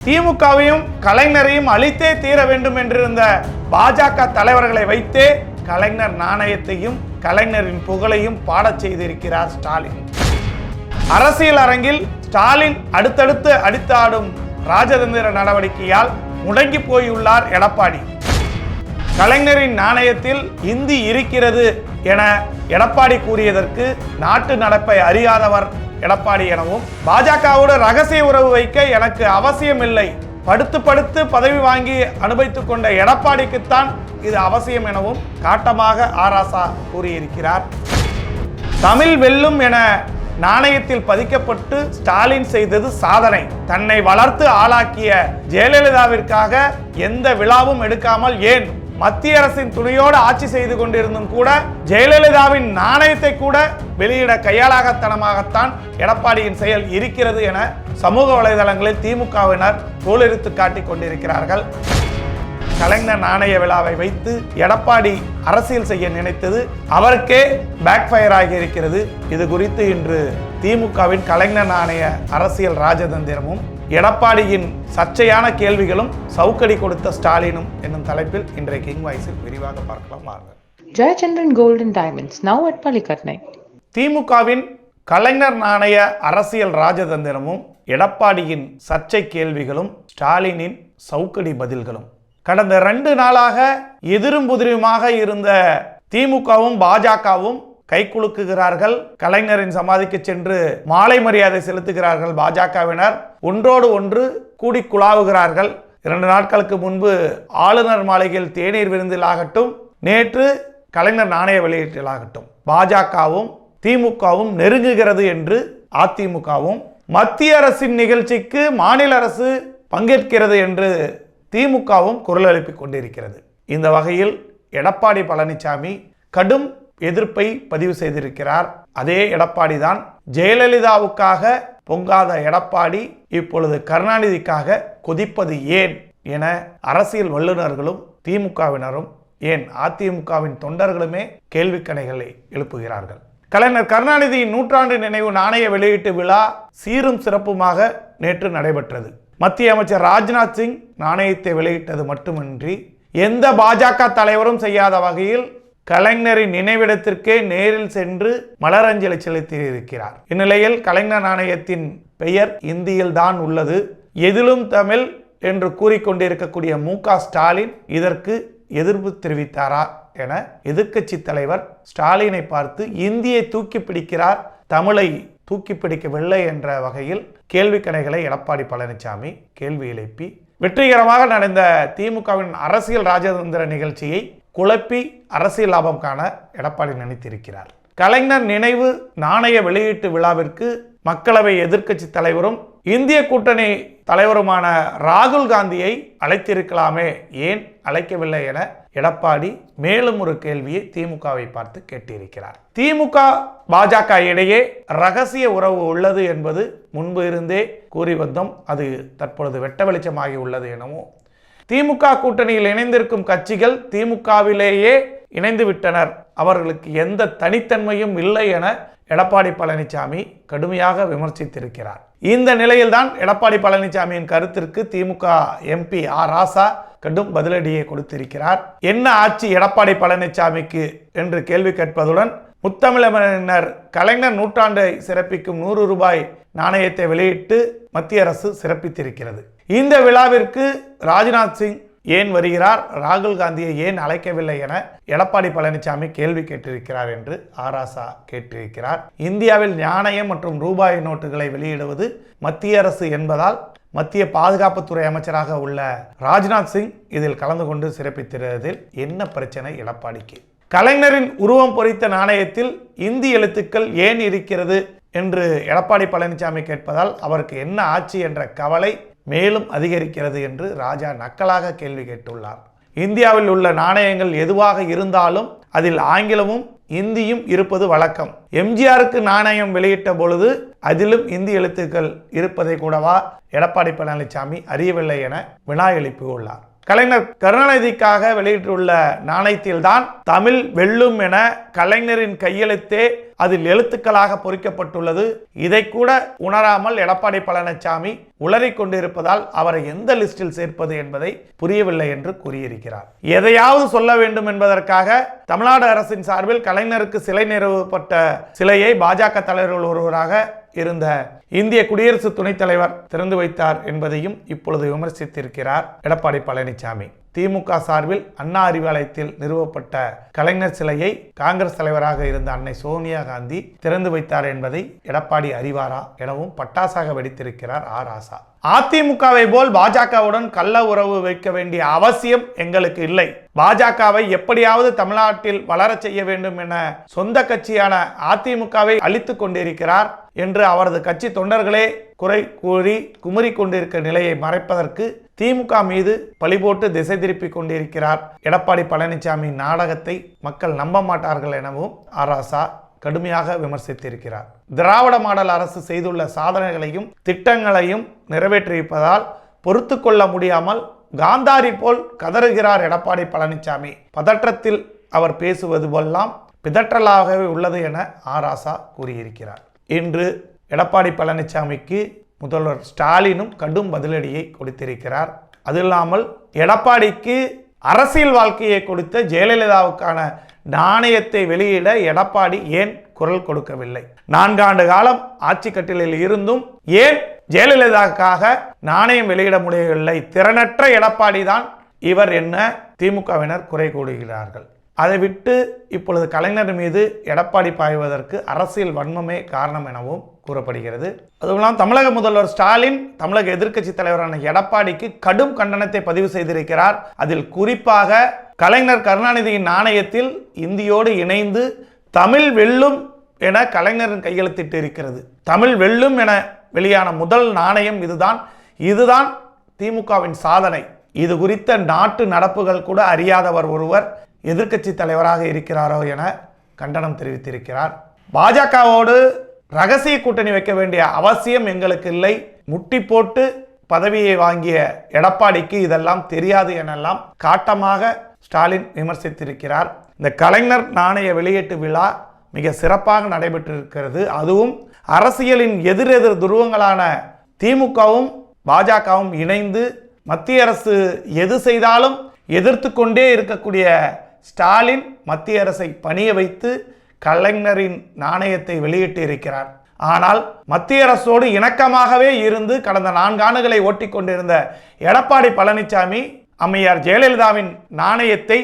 திமுகவையும் கலைஞரையும் அழித்தே தீர வேண்டும் என்றிருந்த பாஜக தலைவர்களை வைத்தே கலைஞர் நாணயத்தையும் கலைஞரின் புகழையும் பாடச் செய்திருக்கிறார் ஸ்டாலின். அரசியல் அரங்கில் ஸ்டாலின் அடுத்தடுத்து அடித்தாடும் ராஜதந்திர நடவடிக்கையால் முடங்கி போயுள்ளார் எடப்பாடி. கலைஞரின் நாணயத்தில் இந்தி இருக்கிறது என எடப்பாடி கூறியதற்கு நாட்டு நடப்பை அறியாதவர் எடப்பாடி எனவும், பாஜகவோடு ரகசிய உறவு வைக்க எனக்கு அவசியம் இல்லை, படுத்து படுத்து பதவி வாங்கி அனுபவித்துக் கொண்ட எடப்பாடிக்குத்தான் இது அவசியம் எனவும் காட்டமாக ஆராசா கூறியிருக்கிறார். தமிழ் வெல்லும் என நாணயத்தில் பதிக்கப்பட்டு ஸ்டாலின் செய்தது சாதனை. தன்னை வளர்த்து ஆளாக்கிய ஜெயலலிதாவிற்காக எந்த விழாவும் எடுக்காமல், ஏன் மத்திய அரசின் துணையோடு ஆட்சி செய்து கொண்டிருந்தும் கூட ஜெயலலிதாவின் நாணயத்தை கூட வெளியிட கையாளாகத்தனமாகத்தான் எடப்பாடியின் செயல் இருக்கிறது என சமூக வலைதளங்களில் திமுகவினர் தோலெடுத்து காட்டிக் கொண்டிருக்கிறார்கள். கலைஞர் நாணய விழாவை வைத்து எடப்பாடி அரசியல் செய்ய நினைத்தது அவருக்கே பேக்ஃபயர் ஆகி இருக்கிறது. இது குறித்து இன்று திமுகவின் கலைஞர் நாணய அரசியல் ராஜதந்திரமும் எடப்பாடியின் சர்ச்சையான கேள்விகளும் சவுக்கடி கொடுத்த ஸ்டாலினும் என்னும் தலைப்பில் இன்றைய கிங் வாய்ஸில் விரிவாக பார்க்கலாம். Jayachandran gold and diamonds now at பள்ளிக்கட்னை. திமுகவின் கலைஞர் நாணய அரசியல் ராஜதந்திரமும் எடப்பாடியின் சர்ச்சை கேள்விகளும் ஸ்டாலினின் சவுக்கடி பதில்களும். கடந்த 2 நாளாக எதிரும் புதிருமாக இருந்த திமுகவும் பாஜகவும் கை குலுக்குகிறார்கள். கலைஞரின் சமாதிக்கு சென்று மாலை மரியாதை செலுத்துகிறார்கள். பாஜகவினர் ஒன்றோடு ஒன்று கூடி குழாவுகிறார்கள். 2 நாட்களுக்கு முன்பு ஆளுநர் மாளிகையில் தேநீர் விருந்திலாகட்டும், நேற்று கலைஞர் நாணய வெளியீட்டிலாகட்டும், பாஜகவும் திமுகவும் நெருங்குகிறது என்று அதிமுகவும், மத்திய அரசின் நிகழ்ச்சிக்கு மாநில அரசு பங்கேற்கிறது என்று திமுகவும் குரல் எழுப்பிக் கொண்டிருக்கிறது. இந்த வகையில் எடப்பாடி பழனிசாமி கடும் எதிர்ப்பை பதிவு செய்திருக்கிறார். அதே எடப்பாடி தான் ஜெயலலிதாவுக்காக பொங்காத எடப்பாடி இப்பொழுது கருணாநிதிக்காக கொதிப்பது ஏன் என அரசியல் வல்லுநர்களும் திமுகவினரும், ஏன் அதிமுகவின் தொண்டர்களுமே கேள்விக்கணைகளை எழுப்புகிறார்கள். கலைஞர் கருணாநிதியின் 100ஆண்டு நினைவு நாணய வெளியீட்டு விழா சீரும் சிறப்புமாக நேற்று நடைபெற்றது. மத்திய அமைச்சர் ராஜ்நாத் சிங் நாணயத்தை வெளியிட்டது மட்டுமின்றி எந்த பாஜக தலைவரும் செய்யாத வகையில் கலைஞரின் நினைவிடத்திற்கே நேரில் சென்று மலரஞ்சலி செலுத்தியிருக்கிறார். இந்நிலையில் கலைஞர் நாணயத்தின் பெயர் இந்தியில் தான் உள்ளது, எதிலும் தமிழ் என்று கூறிக்கொண்டிருக்கக்கூடிய மு.க. ஸ்டாலின் இதற்கு எதிர்ப்பு தெரிவித்தாரா என எதிர்க்கட்சி தலைவர் ஸ்டாலினை பார்த்து இந்தியை தூக்கி பிடிக்கிறார், தமிழை தூக்கி பிடிக்கவில்லை என்ற வகையில் கேள்விக்கணைகளை எடப்பாடி பழனிசாமி கேள்வி எழுப்பி வெற்றிகரமாக நடந்த திமுகவின் அரசியல் ராஜதந்திர நிகழ்ச்சியை குழப்பி அரசியல் லாபம் காண எடப்பாடி நினைத்திருக்கிறார். கலைஞர் நினைவு நாணய வெளியீட்டு விழாவிற்கு மக்களவை எதிர்க்கட்சி தலைவரும் இந்திய கூட்டணி தலைவருமான ராகுல் காந்தியை அழைத்திருக்கலாமே, ஏன் அழைக்கவில்லை என எடப்பாடி மேலும் ஒரு கேள்வியை திமுகவை பார்த்து கேட்டிருக்கிறார். திமுக பாஜக இடையே ரகசிய உறவு உள்ளது என்பது முன்பு இருந்தே கூறி வந்தோம். அது தற்பொழுது வெட்ட வெளிச்சமாகி உள்ளது எனவும், திமுக கூட்டணியில் இணைந்திருக்கும் கட்சிகள் திமுகவிலேயே இணைந்து விட்டனர், அவர்களுக்கு எந்த தனித்தன்மையும் இல்லை என எடப்பாடி பழனிசாமி கடுமையாக விமர்சித்திருக்கிறார். இந்த நிலையில்தான் எடப்பாடி பழனிசாமியின் கருத்திற்கு திமுக எம்பி ஆர் ராசா கடும் பதிலடியை கொடுத்திருக்கிறார். என்ன ஆட்சி எடப்பாடி பழனிசாமிக்கு என்று கேள்வி கேட்பதுடன், முத்தமிழறிஞர் கலைஞர் 100ஆண்டை சிறப்பிக்கும் 100 ரூபாய் நாணயத்தை வெளியிட்டு மத்திய அரசு சிறப்பித்திருக்கிறது. இந்த விழாவிற்கு ராஜ்நாத் சிங் ஏன் வருகிறார், ராகுல் காந்தியை ஏன் அழைக்கவில்லை என எடப்பாடி பழனிசாமி கேள்வி கேட்டிருக்கிறார் என்று ஆராசா கேட்டிருக்கிறார். இந்தியாவில் நாணயம் மற்றும் ரூபாய் நோட்டுகளை வெளியிடுவது மத்திய அரசு என்பதால் மத்திய பாதுகாப்புத்துறை அமைச்சராக உள்ள ராஜ்நாத் சிங் இதில் கலந்து கொண்டு சிறப்பித்திருப்பதில் என்ன பிரச்சனை எடப்பாடிக்கு? கலைஞரின் உருவம் பொறித்த நாணயத்தில் இந்தி எழுத்துக்கள் ஏன் இருக்கிறது என்று எடப்பாடி பழனிசாமி கேட்பதால் அவருக்கு என்ன ஆட்சி என்ற கவலை மேலும் அதிகரிக்கிறது என்று ராஜா நக்கலாக கேள்வி கேட்டுள்ளார். இந்தியாவில் உள்ள நாணயங்கள் எதுவாக இருந்தாலும் அதில் ஆங்கிலமும் இந்தியும் இருப்பது வழக்கம். எம்ஜிஆருக்கு நாணயம் வெளியிட்ட பொழுது அதிலும் இந்தி எழுத்துக்கள் இருப்பதை கூடவா எடப்பாடி பழனிசாமி அறியவில்லை என வினா எழுப்பியுள்ளார். கலைஞர் கருணாநிதிக்காக வெளியிட்டுள்ள நாணயத்தில்தான் தமிழ் வெல்லும் என கலைஞரின் கையெழுத்தே அதில் எழுத்துக்களாக பொறிக்கப்பட்டுள்ளது. இதை கூட உணராமல் எடப்பாடி பழனிசாமி உளறிக் கொண்டிருப்பதால் அவரை எந்த லிஸ்டில் சேர்ப்பது என்பதை புரியவில்லை என்று கூறியிருக்கிறார். எதையாவது சொல்ல வேண்டும் என்பதற்காக தமிழ்நாடு அரசின் சார்பில் கலைஞருக்கு சிலை நிறுவப்பட்ட சிலையை பாஜக தலைவர்கள் ஒருவராக இருந்த இந்திய குடியரசு துணைத் தலைவர் திறந்து வைத்தார் என்பதையும் இப்பொழுது விமர்சித்திருக்கிறார் எடப்பாடி பழனிசாமி. திமுக சார்பில் அண்ணா அறிவாலயத்தில் நிறுவப்பட்ட கலைஞர் சிலையை காங்கிரஸ் தலைவராக இருந்த அன்னை சோனியா காந்தி திறந்து வைத்தார் என்பதை எடப்பாடி அறிவாரா எனவும் பட்டாசாக வெடித்திருக்கிறார் ராசா. அதிமுகவை போல் பாஜகவுடன் கள்ள உறவு வைக்க வேண்டிய அவசியம் எங்களுக்கு இல்லை. பாஜகவை எப்படியாவது தமிழ்நாட்டில் வளர செய்ய வேண்டும் என சொந்த கட்சியான அதிமுகவை அழித்துக் கொண்டிருக்கிறார் என்று அவரது கட்சி தொண்டர்களே குறை கூறி குமுறி கொண்டிருக்க நிலையை மறைப்பதற்கு திமுக மீது பழிபோட்டு திசை திருப்பி கொண்டிருக்கிறார் எடப்பாடி பழனிசாமி. நாடகத்தை மக்கள் நம்ப மாட்டார்கள் எனவும் ராசா கடுமையாக விமர்சித்திருக்கிறார். திராவிட மாடல் அரசு செய்துள்ள சாதனைகளையும் திட்டங்களையும் நிறைவேற்றியிருப்பதால் பொறுத்து கொள்ள முடியாமல் காந்தாரி போல் கதறுகிறார் எடப்பாடி பழனிசாமி. பதற்றத்தில் அவர் பேசுவது போல்லாம் பிதற்றலாகவே உள்ளது என ராசா கூறியிருக்கிறார். இன்று எடப்பாடி பழனிசாமிக்கு முதல்வர் ஸ்டாலினும் கடும் பதிலடியை கொடுத்திருக்கிறார். அது இல்லாமல் எடப்பாடிக்கு அரசியல் வாழ்க்கையை கொடுத்த ஜெயலலிதாவுக்கான நாணயத்தை வெளியிட எடப்பாடி ஏன் குரல் கொடுக்கவில்லை? 4 ஆண்டு காலம் ஆட்சி கட்டிலில் இருந்தும் ஏன் ஜெயலலிதாவுக்காக நாணயம் வெளியிட முடியவில்லை? திறனற்ற எடப்பாடி தான் இவர் என்ன திமுகவினர் குறை கூறுகிறார்கள். அதை விட்டு இப்பொழுது கலைஞர் மீது எடப்பாடி பாய்வதற்கு அரசியல் வன்மமே காரணம் எனவும் கூறப்படுகிறது. அதுவும் தமிழக முதல்வர் ஸ்டாலின் தமிழக எதிர்க்கட்சி தலைவரான எடப்பாடிக்கு கடும் கண்டனத்தை பதிவு செய்திருக்கிறார். அதில் குறிப்பாக கலைஞர் கருணாநிதியின் நாணயத்தில் இந்தியோடு இணைந்து தமிழ் வெல்லும் என கலைஞரின் கையெழுத்திட்டு இருக்கிறது. தமிழ் வெல்லும் என வெளியான முதல் நாணயம் இதுதான் திமுகவின் சாதனை. இது குறித்த நாட்டு நடப்புகள் கூட அறியாதவர் ஒருவர் எதிர்க்கட்சி தலைவராக இருக்கிறாரோ என கண்டனம் தெரிவித்திருக்கிறார். பாஜகவோடு ரகசிய கூட்டணி வைக்க வேண்டிய அவசியம் எங்களுக்கு இல்லை. முட்டி போட்டு பதவியை வாங்கிய எடப்பாடிக்கு இதெல்லாம் தெரியாது எனெல்லாம் காட்டமாக ஸ்டாலின் விமர்சித்திருக்கிறார். இந்த கலைஞர் நாணய வெளியீட்டு விழா மிக சிறப்பாக நடைபெற்றிருக்கிறது. அதுவும் அரசியலின் எதிரெதிர் துருவங்களான திமுகவும் பாஜகவும் இணைந்து மத்திய அரசு எது செய்தாலும் எதிர்த்து கொண்டே இருக்கக்கூடிய ஸ்டாலின் மத்திய அரசை பணிய வைத்து கலைஞரின் நாணயத்தை வெளியிட்டு இருக்கிறார். ஆனால் மத்திய அரசோடு இணக்கமாகவே இருந்து கடந்த 4 ஆண்டுகளை ஓட்டிக்கொண்டிருந்த எடப்பாடி பழனிசாமி அம்மையார் ஜெயலலிதாவின் நாணயத்தை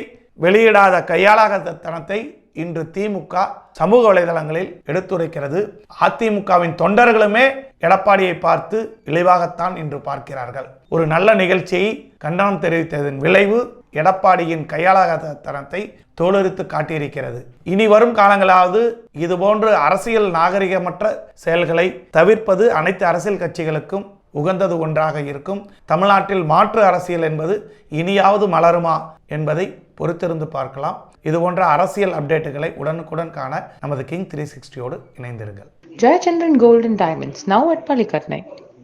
வெளியிடாத கையாளாகத்தனத்தை இன்று திமுக சமூக வலைதளங்களில் எடுத்துரைக்கிறது. அதிமுகவின் தொண்டர்களுமே எடப்பாடியை பார்த்து இழிவாகத்தான் இன்று பார்க்கிறார்கள். ஒரு நல்ல நிகழ்ச்சியை கண்டனம் தெரிவித்ததன் விளைவு எடப்பாடியின் கையாளாகத்தனத்தை தோலுரித்து காட்டியிருக்கிறது. இனி வரும் காலங்களாவது இதுபோன்று அரசியல் நாகரிகமற்ற செயல்களை தவிர்ப்பது அனைத்து அரசியல் கட்சிகளுக்கும் உகந்தது ஒன்றாக இருக்கும். தமிழ்நாட்டில் மாற்று அரசியல் என்பது இனியாவது மலருமா என்பதை பொறுத்திருந்து பார்க்கலாம். இது போன்ற அரசியல் அப்டேட்டுகளை உடனுக்குடன் காண நமது கிங் 360யோடு இணைந்திருங்கள். Jayachandran Gold and Diamonds, now at Palikatnai.